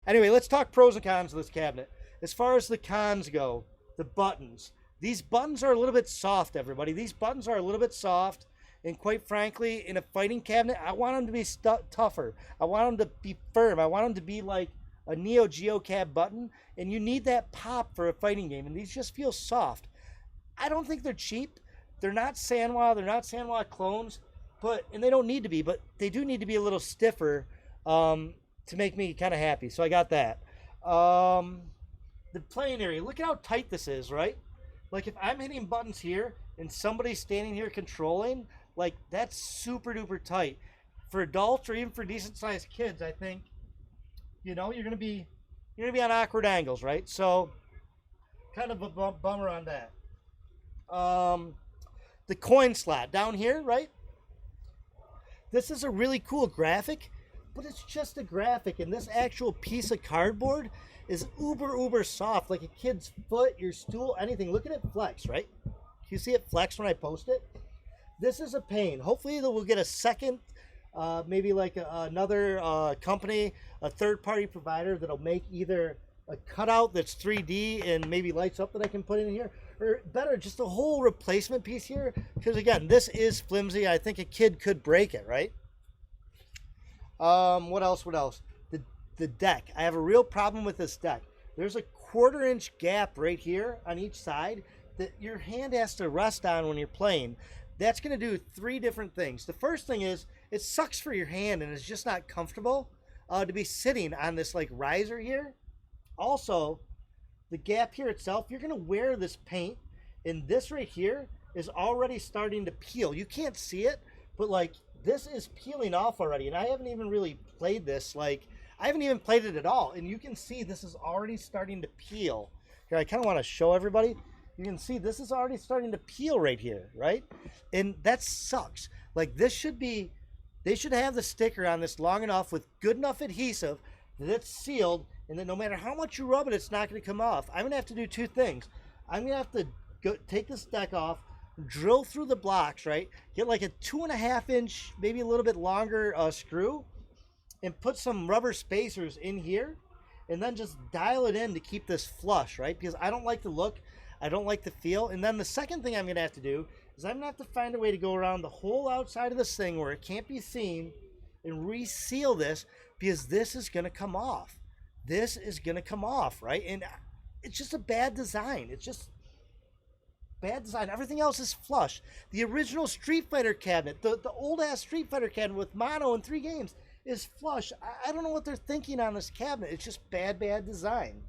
Anyway, let's talk pros and cons of this cabinet. As far as the cons go, the buttons. These buttons are a little bit soft, everybody. These buttons are a little bit soft. And quite frankly, in a fighting cabinet, I want them to be tougher. I want them to be firm. I want them to be like a Neo Geo Cab button. And you need that pop for a fighting game. And these just feel soft. I don't think they're cheap. They're not Sanwa. They're not Sanwa clones. And they don't need to be. But they do need to be a little stiffer to make me kind of happy. So I got that. The playing area. Look at how tight this is, right? Like if I'm hitting buttons here and somebody's standing here controlling, like that's super duper tight. For adults or even for decent sized kids, I think, you're gonna be on awkward angles, right? So kind of a bummer on that. The coin slot down here, right? This is a really cool graphic, but it's just a graphic, and this actual piece of cardboard is uber soft, like a kid's foot, your stool, anything. Look at it flex, right? You see it flex when I post it? This is a pain. Hopefully we'll get a second, maybe like another company, a third-party provider that'll make either a cutout that's 3D and maybe lights up that I can put in here, or better, just a whole replacement piece here. Because again, this is flimsy. I think a kid could break it, right? What else? The deck. I have a real problem with this deck. There's a 1/4 inch gap right here on each side that your hand has to rest on when you're playing. That's going to do 3 different things. The first thing is it sucks for your hand and it's just not comfortable to be sitting on this like riser here. Also, the gap here itself, you're going to wear this paint, and this right here is already starting to peel. You can't see it, but like this is peeling off already, and I haven't even really played this. Like I haven't even played it at all, and you can see this is already starting to peel. Here, I kind of want to show everybody. You can see this is already starting to peel right here, right? And that sucks. Like this should be, they should have the sticker on this long enough with good enough adhesive that it's sealed, and that no matter how much you rub it, it's not going to come off. I'm going to have to do 2 things. I'm going to have to take this deck off, drill through the blocks, right? Get like a 2.5 inch, maybe a little bit longer screw, and put some rubber spacers in here, and then just dial it in to keep this flush, right? Because I don't like the look, I don't like the feel. And then the second thing I'm going to have to do is I'm going to have to find a way to go around the whole outside of this thing where it can't be seen and reseal this, because this is going to come off. This is going to come off, right? And it's just a bad design. It's just bad design. Everything else is flush. The original Street Fighter cabinet, the old-ass Street Fighter cabinet with mono and 3 games is flush. I don't know what they're thinking on this cabinet. It's just bad design.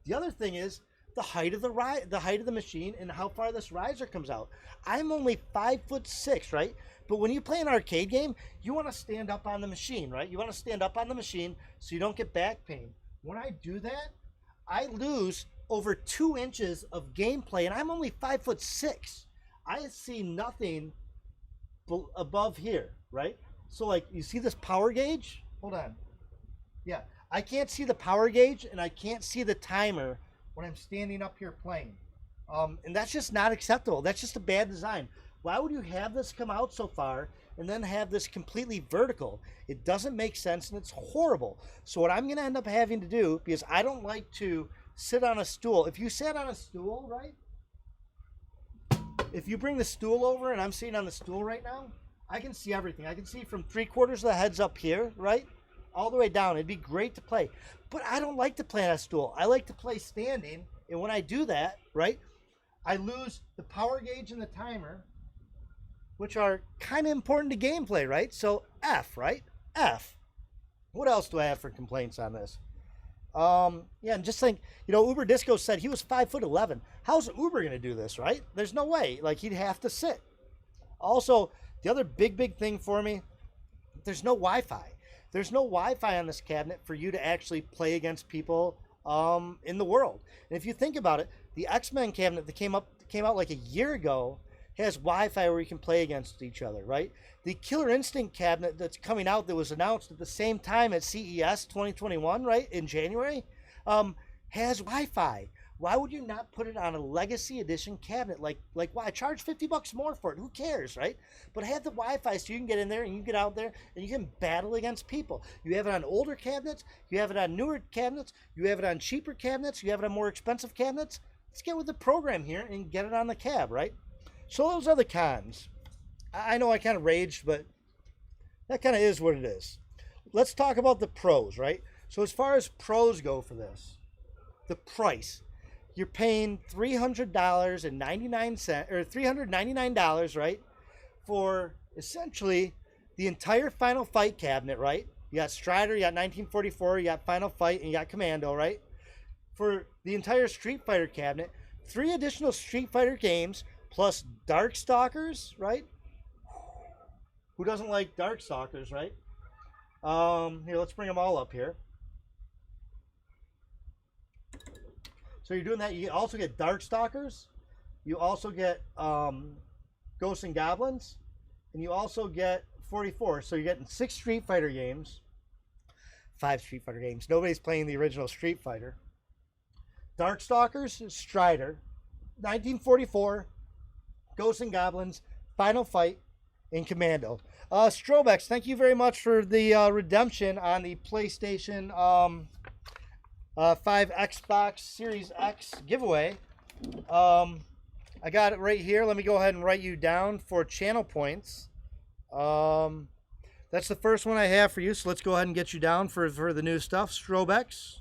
The other thing is the height of the machine and how far this riser comes out. I'm only 5'6", right? But when you play an arcade game, you want to stand up on the machine, right? You want to stand up on the machine so you don't get back pain. When I do that, I lose over 2 inches of gameplay, and I'm only 5'6". I see nothing above here, right? So like, you see this power gauge? Hold on. Yeah, I can't see the power gauge, and I can't see the timer when I'm standing up here playing. And that's just not acceptable. That's just a bad design. Why would you have this come out so far and then have this completely vertical? It doesn't make sense, and it's horrible. So what I'm going to end up having to do, because I don't like to sit on a stool. If you sat on a stool, right? If you bring the stool over and I'm sitting on the stool right now, I can see everything. I can see from 3/4 of the heads up here, right? All the way down. It'd be great to play. But I don't like to play on a stool. I like to play standing. And when I do that, right, I lose the power gauge and the timer, which are kind of important to gameplay, right? So F, right? F. What else do I have for complaints on this? Yeah, and just think, Uber Disco said he was 5'11". How's Uber going to do this, right? There's no way. Like, he'd have to sit. Also, the other big thing for me, there's no Wi-Fi. There's no Wi-Fi on this cabinet for you to actually play against people in the world. And if you think about it, the X-Men cabinet that came out like a year ago has Wi-Fi where you can play against each other, right? The Killer Instinct cabinet that's coming out that was announced at the same time at CES 2021, right, in January, has Wi-Fi. Why would you not put it on a Legacy Edition cabinet? Like why? Charge $50 more for it. Who cares, right? But have the Wi-Fi so you can get in there and you can get out there and you can battle against people. You have it on older cabinets. You have it on newer cabinets. You have it on cheaper cabinets. You have it on more expensive cabinets. Let's get with the program here and get it on the cab, right? So those are the cons. I know I kind of raged, but that kind of is what it is. Let's talk about the pros, right? So as far as pros go for this, the price, you're paying $300.99 or $399, right? For essentially the entire Final Fight cabinet, right? You got Strider, you got 1944, you got Final Fight, and you got Commando, right? For the entire Street Fighter cabinet, 3 additional Street Fighter games plus Darkstalkers, right? Who doesn't like Darkstalkers, right? Here, let's bring them all up here. So you're doing that. You also get Darkstalkers. You also get Ghosts and Goblins. And you also get 44. So you're getting 6 Street Fighter games. 5 Street Fighter games. Nobody's playing the original Street Fighter. Darkstalkers, Strider, 1944, Ghosts and Goblins, Final Fight, and Commando. Strobex, thank you very much for the redemption on the PlayStation 5 Xbox Series X giveaway. I got it right here. Let me go ahead and write you down for channel points. That's the first one I have for you, so let's go ahead and get you down for the new stuff. Strobex.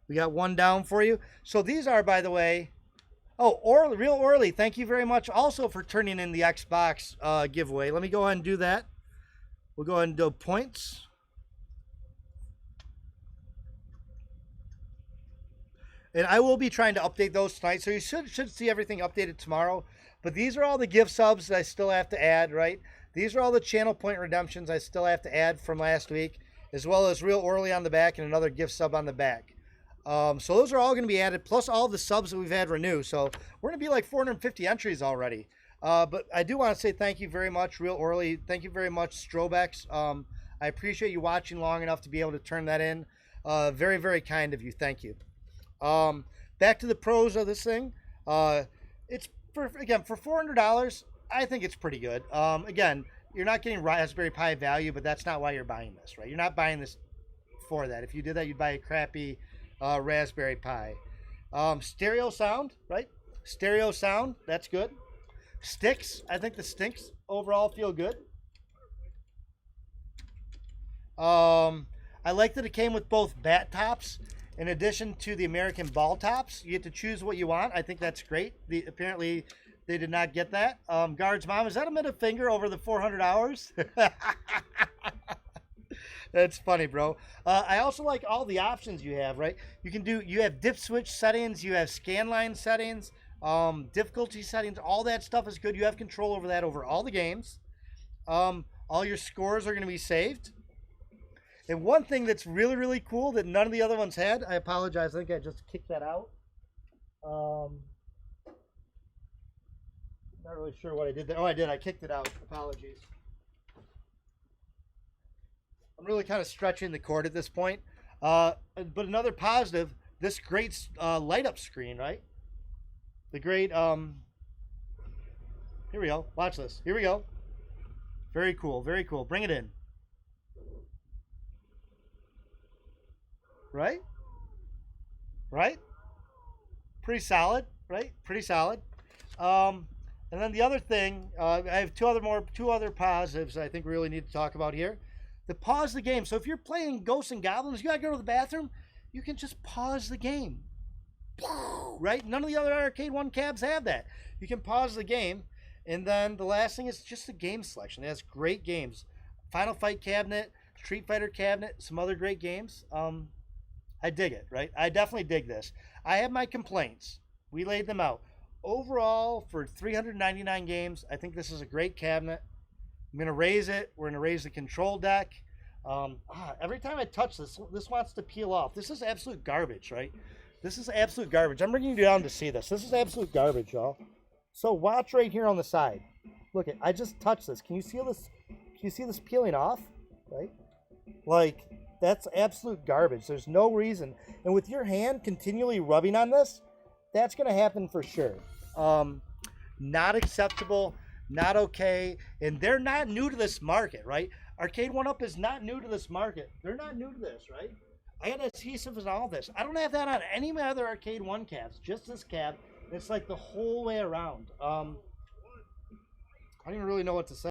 We got one down for you. So these are, by the way, Real Orly, thank you very much also for turning in the Xbox giveaway. Let me go ahead and do that. We'll go ahead and do points. And I will be trying to update those tonight, so you should see everything updated tomorrow. But these are all the gift subs that I still have to add, right? These are all the channel point redemptions I still have to add from last week, as well as Real Orly on the back and another gift sub on the back. So those are all going to be added, plus all the subs that we've had renew. So we're going to be like 450 entries already. But I do want to say thank you very much, Real Orly. Thank you very much, Strobex. I appreciate you watching long enough to be able to turn that in. Very, very kind of you. Thank you. Back to the pros of this thing. It's for $400. I think it's pretty good. Again, you're not getting Raspberry Pi value, but that's not why you're buying this, right? You're not buying this for that. If you did that, you'd buy a crappy Raspberry Pi. Stereo sound, right? Stereo sound, that's good. Sticks, I think the sticks overall feel good. I like that it came with both bat tops in addition to the American ball tops. You get to choose what you want. I think that's great. Apparently they did not get that. Guards mom, is that a middle finger over the 400 hours? That's funny, bro. I also like all the options you have, right? You have dip switch settings, you have scanline settings, difficulty settings, all that stuff is good. You have control over that over all the games. All your scores are going to be saved. And one thing that's really, really cool that none of the other ones had, I apologize, I think I just kicked that out. Not really sure what I did there. Oh, I did. I kicked it out. Apologies. I'm really kind of stretching the cord at this point. But another positive, this great light up screen, right? The great, here we go. Watch this. Here we go. Very cool. Very cool. Bring it in. Right? Right? Pretty solid, right? Pretty solid. And then the other thing, I have two other positives I think we really need to talk about here. The pause the game. So if you're playing Ghosts and Goblins, you gotta go to the bathroom, you can just pause the game. Right? None of the other Arcade One cabs have that. You can pause the game. And then the last thing is just the game selection. It has great games. Final Fight cabinet, Street Fighter cabinet, some other great games. I dig it, right? I definitely dig this. I have my complaints. We laid them out. Overall, for 399 games, I think this is a great cabinet. I'm going to raise it. We're going to raise the control deck. Every time I touch this, this wants to peel off. This is absolute garbage, right? This is absolute garbage. I'm bringing you down to see this. This is absolute garbage, y'all. So watch right here on the side. Look, I just touched this. Can you see this? Can you see this peeling off? Right? Like, That's absolute garbage. There's no reason. And with your hand continually rubbing on this, that's going to happen for sure. Not acceptable, not okay. And they're not new to this market, right? Arcade 1-Up is not new to this market. They're not new to this, right? I got adhesive and all this. I don't have that on any of my other Arcade 1 cabs, just this cab. It's like the whole way around. I don't even really know what to say.